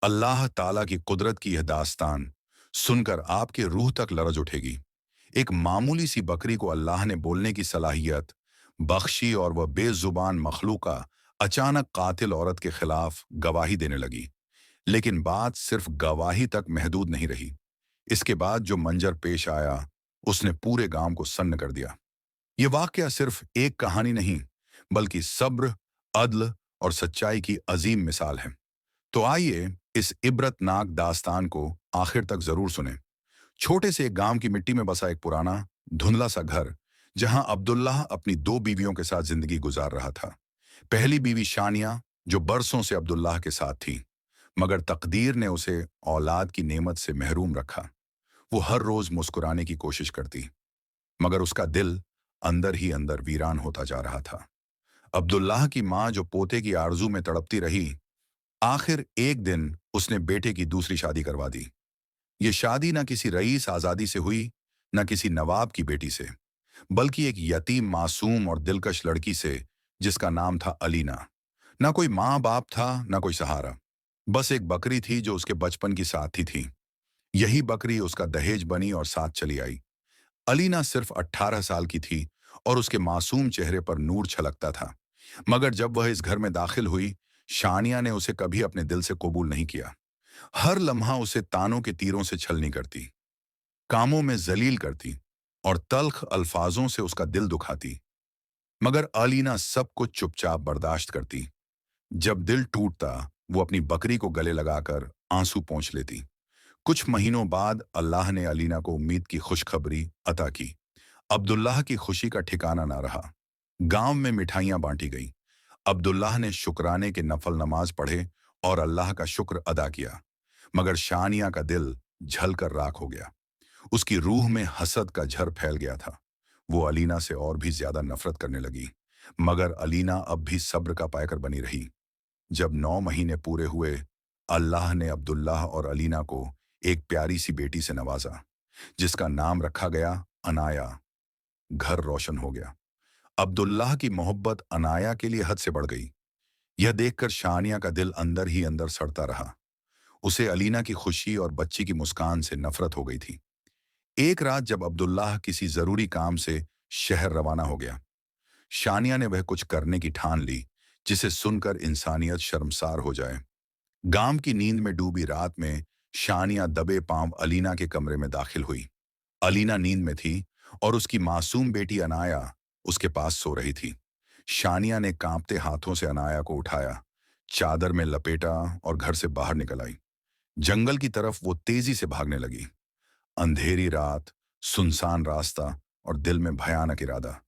अल्लाह ताला की कुदरत की यह दास्तान सुनकर आपके रूह तक लरज उठेगी। एक मामूली सी बकरी को अल्लाह ने बोलने की सलाहियत बख्शी और वह बेजुबान मखलूका अचानक कातिल औरत के खिलाफ गवाही देने लगी। लेकिन बात सिर्फ गवाही तक महदूद नहीं रही। इसके बाद जो मंजर पेश आया उसने पूरे गांव को सन्न कर दिया। ये वाकया सिर्फ एक कहानी नहीं, बल्कि सब्र, अदल और सच्चाई की अजीम मिसाल है। तो आइए इस इबरतनाक दास्तान को आखिर तक जरूर सुने। छोटे से एक गांव की मिट्टी में बसा एक पुराना धुंधला सा घर, जहां अब्दुल्लाह अपनी दो बीवियों के साथ जिंदगी गुजार रहा था। पहली बीवी शानिया, जो बरसों से अब्दुल्लाह के साथ थी, मगर तकदीर ने उसे औलाद की नेमत से महरूम रखा। वो हर रोज मुस्कुराने की कोशिश करती, मगर उसका दिल अंदर ही अंदर वीरान होता जा रहा था। अब्दुल्लाह की माँ, जो पोते की आरजू में तड़पती रही, आखिर एक दिन उसने बेटे की दूसरी शादी करवा दी। ये शादी न किसी रईस आजादी से हुई, न किसी नवाब की बेटी से, बल्कि एक यतीम, मासूम और दिलकश लड़की से, जिसका नाम था अलीना। ना कोई माँ बाप था, ना कोई सहारा, बस एक बकरी थी जो उसके बचपन की साथी थी। यही बकरी उसका दहेज बनी और साथ चली आई। अलीना सिर्फ 18 साल की थी और उसके मासूम चेहरे पर नूर छलकता था। मगर जब वह इस घर में दाखिल हुई, शानिया ने उसे कभी अपने दिल से कबूल नहीं किया। हर लम्हा उसे तानों के तीरों से छलनी करती, कामों में जलील करती और तल्ख अल्फाजों से उसका दिल दुखाती। मगर अलीना सब कुछ चुपचाप बर्दाश्त करती। जब दिल टूटता, वो अपनी बकरी को गले लगाकर आंसू पोंछ लेती। कुछ महीनों बाद अल्लाह ने अलीना को उम्मीद की खुशखबरी अता की। अब्दुल्लाह की खुशी का ठिकाना ना रहा। गांव में मिठाइयां बांटी गईं। अब्दुल्लाह ने शुक्राने के नफल नमाज पढ़े और अल्लाह का शुक्र अदा किया। मगर शानिया का दिल झलकर राख हो गया। उसकी रूह में हसद का झर फैल गया था। वो अलीना से और भी ज्यादा नफरत करने लगी। मगर अलीना अब भी सब्र का पायकर बनी रही। जब 9 महीने पूरे हुए, अल्लाह ने अब्दुल्लाह और अलीना को एक प्यारी सी बेटी से नवाजा, जिसका नाम रखा गया अनाया। घर रोशन हो गया। अब्दुल्लाह की मोहब्बत अनाया के लिए हद से बढ़ गई। यह देखकर शानिया का दिल अंदर ही अंदर सड़ता रहा। उसे अलीना की खुशी और बच्ची की मुस्कान से नफरत हो गई थी। एक रात जब अब्दुल्लाह किसी जरूरी काम से शहर रवाना हो गया, शानिया ने वह कुछ करने की ठान ली जिसे सुनकर इंसानियत शर्मसार हो जाए। गांव की नींद में डूबी रात में शानिया दबे पांव अलीना के कमरे में दाखिल हुई। अलीना नींद में थी और उसकी मासूम बेटी अनाया उसके पास सो रही थी। शानिया ने कांपते हाथों से अनाया को उठाया, चादर में लपेटा और घर से बाहर निकल आई। जंगल की तरफ वो तेजी से भागने लगी। अंधेरी रात, सुनसान रास्ता और दिल में भयानक इरादा।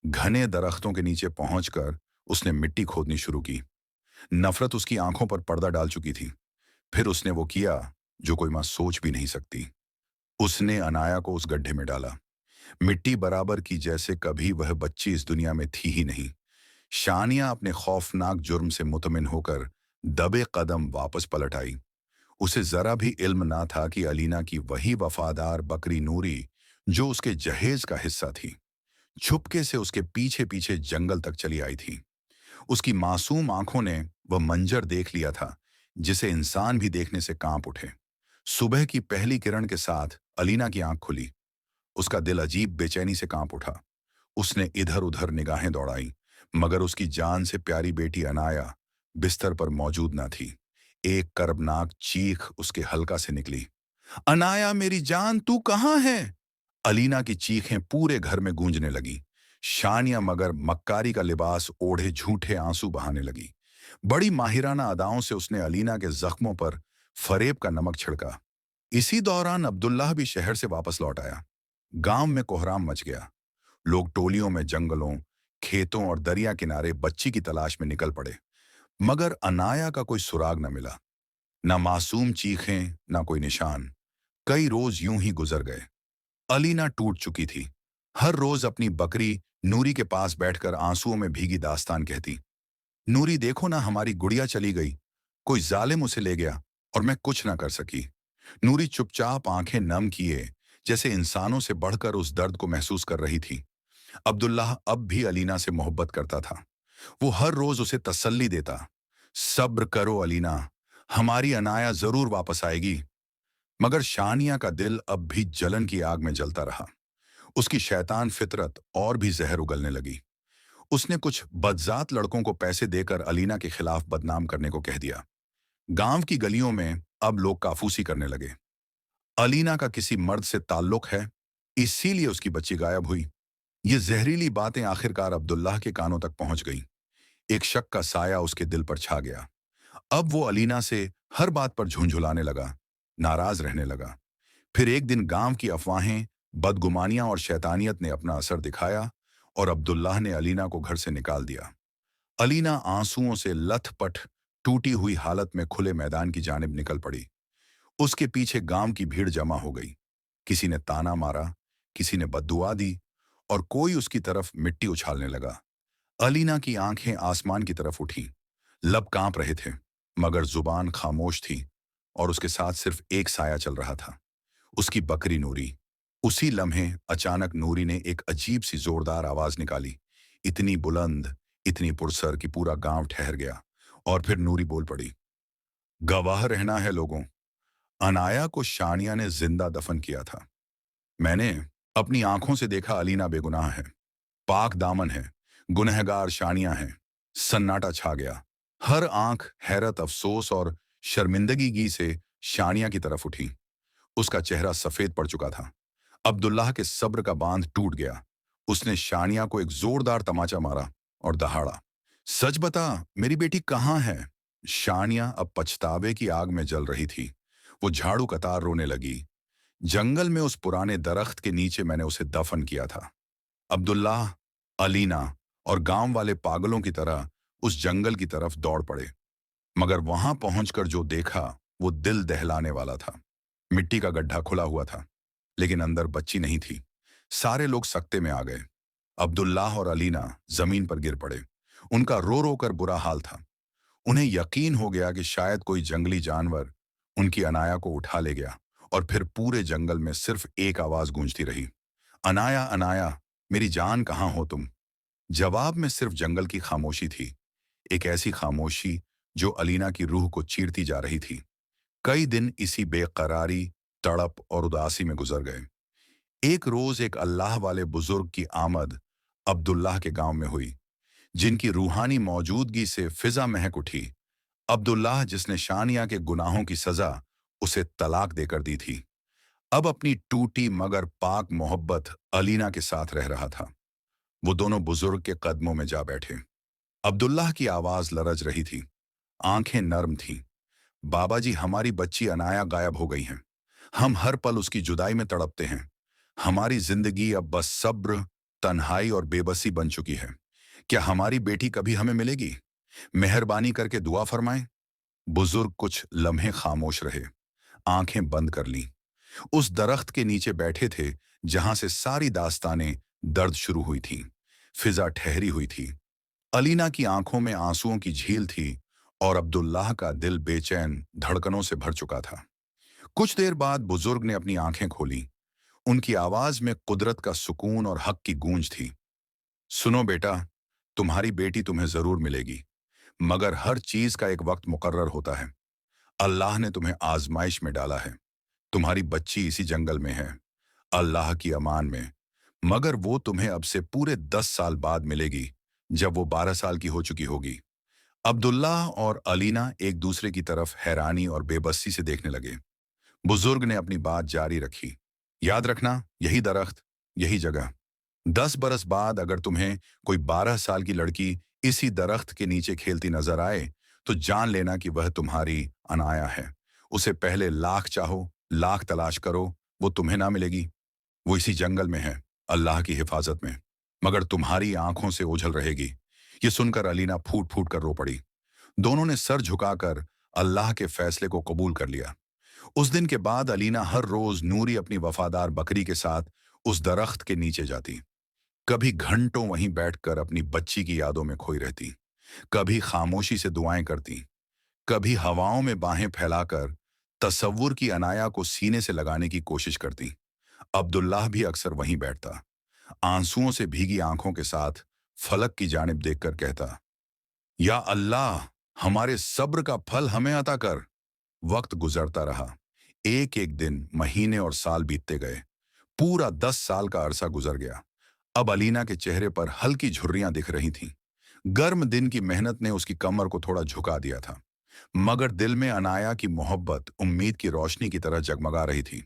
घने दरख्तों के नीचे पहुंचकर उसने मिट्टी खोदनी शुरू की। नफरत उसकी आंखों पर पर्दा डाल चुकी थी। फिर उसने वो किया जो कोई मां सोच भी नहीं सकती। उसने अनाया को उस गड्ढे में डाला, मिट्टी बराबर की जैसे कभी वह बच्ची इस दुनिया में थी ही नहीं। शानिया अपने खौफनाक जुर्म से मुतमिन होकर दबे कदम वापस पलट आई। उसे जरा भी इल्म ना था कि अलीना की वही वफादार बकरी नूरी, जो उसके जहेज का हिस्सा थी, छुपके से उसके पीछे पीछे जंगल तक चली आई थी। उसकी मासूम आंखों ने वह मंजर देख लिया था जिसे इंसान भी देखने से कांप उठे। सुबह की पहली किरण के साथ अलीना की आंख खुली। उसका दिल अजीब बेचैनी से कांप उठा। उसने इधर उधर निगाहें दौड़ाई, मगर उसकी जान से प्यारी बेटी अनाया बिस्तर पर मौजूद न थी। एक कर्बनाक चीख उसके हल्का से निकली, अनाया मेरी जान, तू कहाँ है? अलीना की चीखें पूरे घर में गूंजने लगी। शानिया मगर मक्कारी का लिबास ओढ़े झूठे आंसू बहाने लगी। बड़ी माहिराना अदाओं से उसने अलीना के जख्मों पर फरेब का नमक छिड़का। इसी दौरान अब्दुल्लाह भी शहर से वापस लौट आया। गांव में कोहराम मच गया। लोग टोलियों में जंगलों, खेतों और दरिया किनारे बच्ची की तलाश में निकल पड़े। मगर अनाया का कोई सुराग न मिला। न मासूम चीखें, न कोई निशान। कई रोज यूं ही गुजर गए। अलीना टूट चुकी थी। हर रोज अपनी बकरी नूरी के पास बैठकर आंसुओं में भीगी दास्तान कहती, नूरी देखो ना, हमारी गुड़िया चली गई। कोई जालिम उसे ले गया और मैं कुछ ना कर सकी। नूरी चुपचाप आंखें नम किए, जैसे इंसानों से बढ़कर उस दर्द को महसूस कर रही थी। अब्दुल्लाह अब भी अलीना से मोहब्बत करता था। वो हर रोज उसे तसल्ली देता, सब्र करो अलीना, हमारी अनाया जरूर वापस आएगी। मगर शानिया का दिल अब भी जलन की आग में जलता रहा। उसकी शैतान फितरत और भी जहर उगलने लगी। उसने कुछ बदजात लड़कों को पैसे देकर अलीना के खिलाफ बदनाम करने को कह दिया। गांव की गलियों में अब लोग काफूसी करने लगे। अलीना का किसी मर्द से ताल्लुक है, इसीलिए उसकी बच्ची गायब हुई। ये जहरीली बातें आखिरकार अब्दुल्लाह के कानों तक पहुंच गईं। एक शक का साया उसके दिल पर छा गया। अब वो अलीना से हर बात पर झुंझुलाने लगा, नाराज रहने लगा। फिर एक दिन गांव की अफवाहें, बदगुमानियां और शैतानियत ने अपना असर दिखाया और अब्दुल्लाह ने अलीना को घर से निकाल दिया। अलीना आंसुओं से लथपथ, टूटी हुई हालत में खुले मैदान की जानिब निकल पड़ी। उसके पीछे गांव की भीड़ जमा हो गई। किसी ने ताना मारा, किसी ने बद्दुआ दी और कोई उसकी तरफ मिट्टी उछालने लगा। अलीना की आंखें आसमान की तरफ उठी। लब कांप रहे थे, मगर जुबान खामोश थी और उसके साथ सिर्फ एक साया चल रहा था, उसकी बकरी नूरी। उसी लम्हे अचानक नूरी ने एक अजीब सी जोरदार आवाज निकाली, इतनी बुलंद, इतनी पुरसर कि पूरा गांव ठहर गया। और फिर नूरी बोल पड़ी, गवाह रहना है लोगों, अनाया को शानिया ने जिंदा दफन किया था। मैंने अपनी आंखों से देखा, अलीना बेगुनाह है, पाक दामन है, गुनहगार शानिया है। सन्नाटा छा गया। हर आंख हैरत, अफसोस और शर्मिंदगी से शानिया की तरफ उठी। उसका चेहरा सफेद पड़ चुका था। अब्दुल्लाह के सब्र का बांध टूट गया। उसने शानिया को एक जोरदार तमाचा मारा और दहाड़ा, सच बता, मेरी बेटी कहाँ है? शानिया अब पछतावे की आग में जल रही थी। वो झाड़ू कतार रोने लगी। जंगल में उस पुराने दरख्त के नीचे मैंने उसे दफन किया था। अब्दुल्लाह, अलीना और गांव वाले पागलों की तरह उस जंगल की तरफ दौड़ पड़े। मगर वहां पहुंचकर जो देखा वो दिल दहलाने वाला था। मिट्टी का गड्ढा खुला हुआ था, लेकिन अंदर बच्ची नहीं थी। सारे लोग सकते में आ गए। अब्दुल्लाह और अलीना जमीन पर गिर पड़े। उनका रो रो कर बुरा हाल था। उन्हें यकीन हो गया कि शायद कोई जंगली जानवर उनकी अनाया को उठा ले गया। और फिर पूरे जंगल में सिर्फ एक आवाज गूंजती रही, अनाया, अनाया, मेरी जान कहाँ हो तुम? जवाब में सिर्फ जंगल की खामोशी थी, एक ऐसी खामोशी जो अलीना की रूह को चीरती जा रही थी। कई दिन इसी बेकरारी, तड़प और उदासी में गुजर गए। एक रोज एक अल्लाह वाले बुजुर्ग की आमद अब्दुल्लाह के गांव में हुई, जिनकी रूहानी मौजूदगी से फिजा महक उठी। अब्दुल्लाह, जिसने शानिया के गुनाहों की सजा उसे तलाक देकर दी थी, अब अपनी टूटी मगर पाक मोहब्बत अलीना के साथ रह रहा था। वो दोनों बुजुर्ग के कदमों में जा बैठे। अब्दुल्लाह की आवाज लरज रही थी, आंखें नर्म थीं। बाबा जी, हमारी बच्ची अनाया गायब हो गई है। हम हर पल उसकी जुदाई में तड़पते हैं। हमारी जिंदगी अब बस सब्र, तन्हाई और बेबसी बन चुकी है। क्या हमारी बेटी कभी हमें मिलेगी? मेहरबानी करके दुआ फरमाएं। बुजुर्ग कुछ लम्हे खामोश रहे, आंखें बंद कर लीं। उस दरख्त के नीचे बैठे थे जहां से सारी दास्तानें दर्द शुरू हुई थीं। फिजा ठहरी हुई थी। अलीना की आंखों में आंसुओं की झील थी और अब्दुल्लाह का दिल बेचैन धड़कनों से भर चुका था। कुछ देर बाद बुजुर्ग ने अपनी आंखें खोली। उनकी आवाज में कुदरत का सुकून और हक की गूंज थी। सुनो बेटा, तुम्हारी बेटी तुम्हें जरूर मिलेगी, मगर हर चीज का एक वक्त मुकर्रर होता है। अल्लाह ने तुम्हें आजमाइश में डाला है। तुम्हारी बच्ची इसी जंगल में है, अल्लाह की अमान में। मगर वो तुम्हें अब से पूरे 10 साल बाद मिलेगी, जब वो 12 साल की हो चुकी होगी। अब्दुल्लाह और अलीना एक दूसरे की तरफ हैरानी और बेबसी से देखने लगे। बुजुर्ग ने अपनी बात जारी रखी, याद रखना, यही दरख्त, यही जगह। 10 बरस बाद अगर तुम्हें कोई 12 साल की लड़की इसी दरख्त के नीचे खेलती नजर आए, तो जान लेना कि वह तुम्हारी अनाया है। उसे पहले लाख चाहो, लाख तलाश करो, वो तुम्हें ना मिलेगी। वो इसी जंगल में है, अल्लाह की हिफाजत में, मगर तुम्हारी आंखों से ओझल रहेगी। ये सुनकर अलीना फूट फूट कर रो पड़ी। दोनों ने सर झुकाकर अल्लाह के फैसले को कबूल कर लिया। उस दिन के बाद अलीना हर रोज नूरी अपनी वफादार बकरी के साथ उस दरख्त के नीचे जाती। कभी घंटों वहीं बैठकर अपनी बच्ची की यादों में खोई रहती, कभी खामोशी से दुआएं करती, कभी हवाओं में बाहें फैलाकर तसव्वुर की अनाया को सीने से लगाने की कोशिश करती। अब्दुल्लाह भी अक्सर वहीं बैठता, आंसुओं से भीगी आंखों के साथ फलक की जानिब देखकर कहता, या अल्लाह, हमारे सब्र का फल हमें अता कर। वक्त गुजरता रहा। एक एक दिन, महीने और साल बीतते गए। पूरा 10 साल का अरसा गुजर गया। अब अलीना के चेहरे पर हल्की झुर्रियां दिख रही थीं। गर्म दिन की मेहनत ने उसकी कमर को थोड़ा झुका दिया था, मगर दिल में अनाया की मोहब्बत उम्मीद की रोशनी की तरह जगमगा रही थी।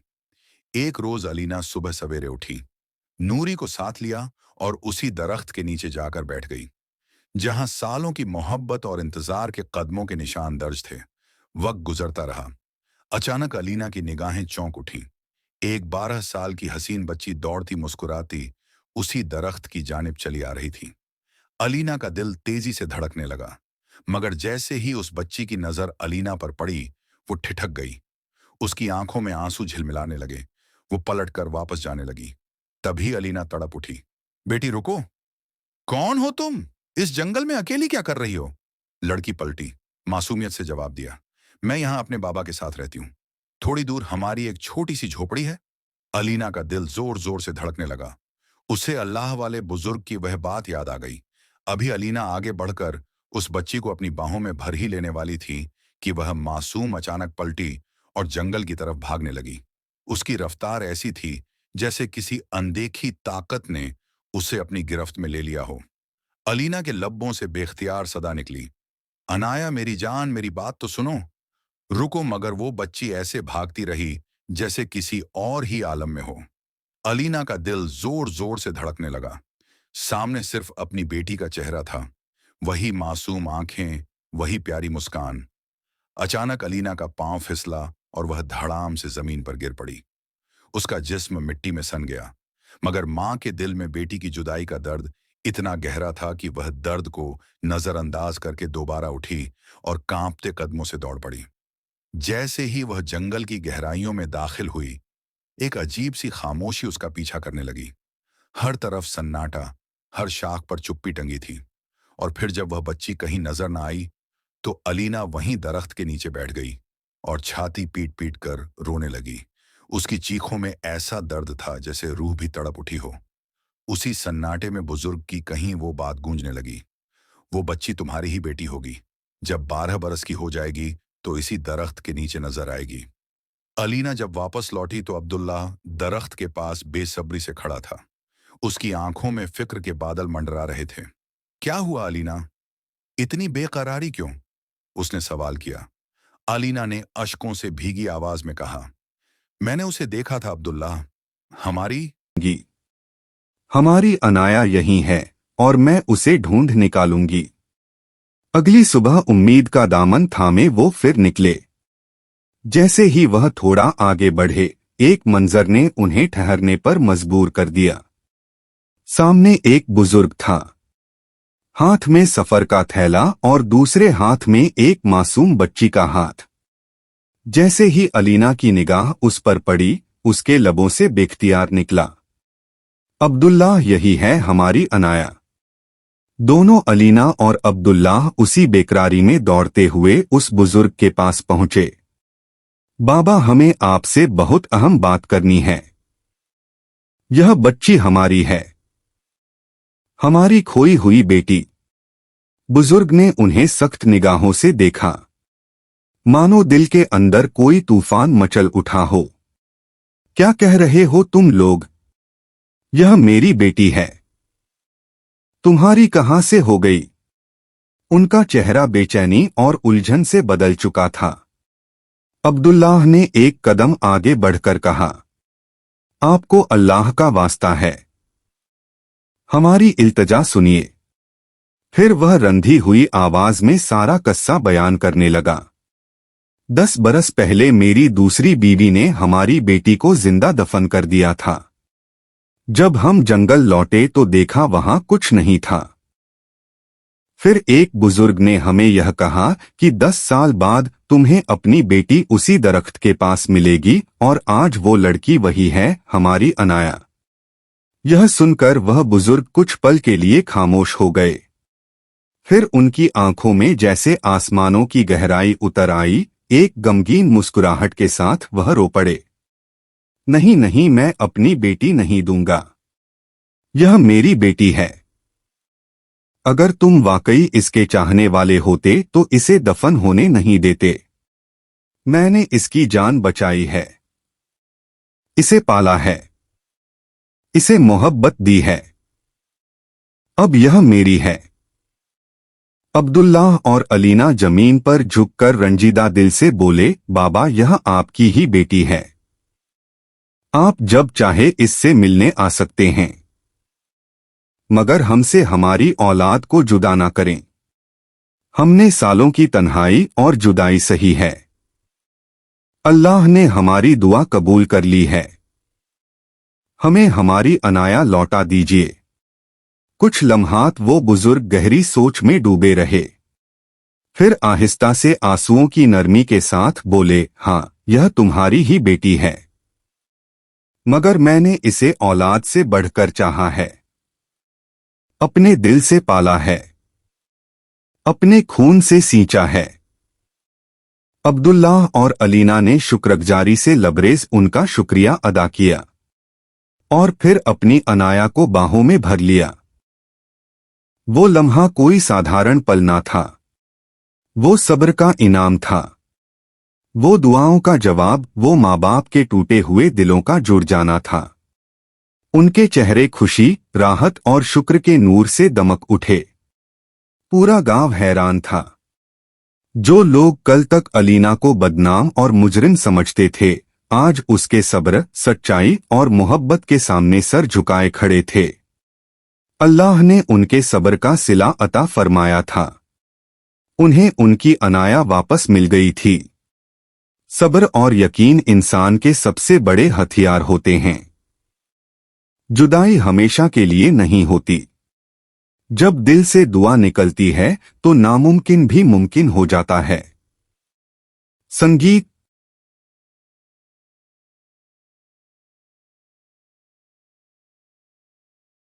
एक रोज अलीना सुबह सवेरे उठी, नूरी को साथ लिया और उसी दरख्त के नीचे जाकर बैठ गई, जहां सालों की मोहब्बत और इंतजार के कदमों के निशान दर्ज थे। वक्त गुजरता रहा। अचानक अलीना की निगाहें चौंक उठी। एक 12 साल की हसीन बच्ची दौड़ती मुस्कुराती उसी दरख्त की जानिब चली आ रही थी। अलीना का दिल तेजी से धड़कने लगा, मगर जैसे ही उस बच्ची की नजर अलीना पर पड़ी, वो ठिठक गई। उसकी आंखों में आंसू झिलमिलाने लगे। वो पलटकर वापस जाने लगी। तभी अलीना तड़प उठी। बेटी रुको, कौन हो तुम? इस जंगल में अकेली क्या कर रही हो? लड़की पलटी, मासूमियत से जवाब दिया, मैं यहां अपने बाबा के साथ रहती हूं। थोड़ी दूर हमारी एक छोटी सी झोपड़ी है। अलीना का दिल जोर जोर से धड़कने लगा। उसे अल्लाह वाले बुजुर्ग की वह बात याद आ गई। अभी अलीना आगे बढ़कर उस बच्ची को अपनी बाहों में भर ही लेने वाली थी कि वह मासूम अचानक पलटी और जंगल की तरफ भागने लगी। उसकी रफ्तार ऐसी थी जैसे किसी अनदेखी ताकत ने उसे अपनी गिरफ्त में ले लिया हो। अलीना के लब्बों से बेख्तियार सदा निकली, अनाया मेरी जान, मेरी बात तो सुनो। रुको, मगर वो बच्ची ऐसे भागती रही जैसे किसी और ही आलम में हो। अलीना का दिल जोर जोर से धड़कने लगा। सामने सिर्फ अपनी बेटी का चेहरा था, वही मासूम आंखें, वही प्यारी मुस्कान। अचानक अलीना का पांव फिसला और वह धड़ाम से जमीन पर गिर पड़ी। उसका जिस्म मिट्टी में सन गया, मगर मां के दिल में बेटी की जुदाई का दर्द इतना गहरा था कि वह दर्द को नजरअंदाज करके दोबारा उठी और कांपते कदमों से दौड़ पड़ी। जैसे ही वह जंगल की गहराइयों में दाखिल हुई, एक अजीब सी खामोशी उसका पीछा करने लगी। हर तरफ सन्नाटा, हर शाख पर चुप्पी टंगी थी। और फिर जब वह बच्ची कहीं नजर न आई, तो अलीना वहीं दरख्त के नीचे बैठ गई और छाती पीट पीट कर रोने लगी। उसकी चीखों में ऐसा दर्द था जैसे रूह भी तड़प उठी हो। उसी सन्नाटे में बुजुर्ग की कहीं वो बात गूंजने लगी, वो बच्ची तुम्हारी ही बेटी होगी। जब 12 बरस की हो जाएगी तो इसी दरख्त के नीचे नजर आएगी। अलीना जब वापस लौटी तो अब्दुल्ला दरख्त के पास बेसब्री से खड़ा था। उसकी आंखों में फिक्र के बादल मंडरा रहे थे। क्या हुआ अलीना? इतनी बेकरारी क्यों? उसने सवाल किया। अलीना ने अश्कों से भीगी आवाज में कहा, मैंने उसे देखा था अब्दुल्ला। हमारी हमारी अनाया यही है और मैं उसे ढूंढ निकालूंगी। अगली सुबह उम्मीद का दामन थामे वो फिर निकले। जैसे ही वह थोड़ा आगे बढ़े, एक मंजर ने उन्हें ठहरने पर मजबूर कर दिया। सामने एक बुजुर्ग था, हाथ में सफर का थैला और दूसरे हाथ में एक मासूम बच्ची का हाथ। जैसे ही अलीना की निगाह उस पर पड़ी, उसके लबों से बेख्तियार निकला, अब्दुल्लाह यही है हमारी अनाया। दोनों अलीना और अब्दुल्लाह उसी बेकरारी में दौड़ते हुए उस बुजुर्ग के पास पहुंचे। बाबा, हमें आपसे बहुत अहम बात करनी है। यह बच्ची हमारी है, हमारी खोई हुई बेटी। बुजुर्ग ने उन्हें सख्त निगाहों से देखा, मानो दिल के अंदर कोई तूफान मचल उठा हो। क्या कह रहे हो तुम लोग? यह मेरी बेटी है। तुम्हारी कहां से हो गई? उनका चेहरा बेचैनी और उलझन से बदल चुका था। अब्दुल्लाह ने एक कदम आगे बढ़कर कहा, आपको अल्लाह का वास्ता है, हमारी इल्तजा सुनिए। फिर वह रंधी हुई आवाज में सारा किस्सा बयान करने लगा। 10 बरस पहले मेरी दूसरी बीवी ने हमारी बेटी को जिंदा दफन कर दिया था। जब हम जंगल लौटे तो देखा वहां कुछ नहीं था। फिर एक बुजुर्ग ने हमें यह कहा कि 10 साल बाद तुम्हें अपनी बेटी उसी दरख्त के पास मिलेगी, और आज वो लड़की वही है, हमारी अनाया। यह सुनकर वह बुजुर्ग कुछ पल के लिए खामोश हो गए। फिर उनकी आंखों में जैसे आसमानों की गहराई उतर आई। एक गमगीन मुस्कुराहट के साथ वह रो पड़े, नहीं नहीं, मैं अपनी बेटी नहीं दूंगा। यह मेरी बेटी है। अगर तुम वाकई इसके चाहने वाले होते तो इसे दफन होने नहीं देते। मैंने इसकी जान बचाई है, इसे पाला है, इसे मोहब्बत दी है, अब यह मेरी है। अब्दुल्लाह और अलीना जमीन पर झुककर रंजीदा दिल से बोले, बाबा यह आपकी ही बेटी है, आप जब चाहे इससे मिलने आ सकते हैं, मगर हमसे हमारी औलाद को जुदा ना करें। हमने सालों की तन्हाई और जुदाई सही है, अल्लाह ने हमारी दुआ कबूल कर ली है, हमें हमारी अनाया लौटा दीजिए। कुछ लम्हात वो बुजुर्ग गहरी सोच में डूबे रहे, फिर आहिस्ता से आंसुओं की नरमी के साथ बोले, हाँ यह तुम्हारी ही बेटी है, मगर मैंने इसे औलाद से बढ़कर चाहा है, अपने दिल से पाला है, अपने खून से सींचा है। अब्दुल्लाह और अलीना ने शुक्रगुजारी से लबरेज उनका शुक्रिया अदा किया और फिर अपनी अनाया को बाहों में भर लिया। वो लम्हा कोई साधारण पल ना था, वो सब्र का इनाम था, वो दुआओं का जवाब, वो माँ बाप के टूटे हुए दिलों का जुड़ जाना था। उनके चेहरे खुशी, राहत और शुक्र के नूर से दमक उठे। पूरा गांव हैरान था। जो लोग कल तक अलीना को बदनाम और मुजरिम समझते थे, आज उसके सब्र, सच्चाई और मोहब्बत के सामने सर झुकाए खड़े थे। अल्लाह ने उनके सब्र का सिला अता फरमाया था। उन्हें उनकी अनाया वापस मिल गई थी। सब्र और यकीन इंसान के सबसे बड़े हथियार होते हैं। जुदाई हमेशा के लिए नहीं होती। जब दिल से दुआ निकलती है तो नामुमकिन भी मुमकिन हो जाता है। संगीत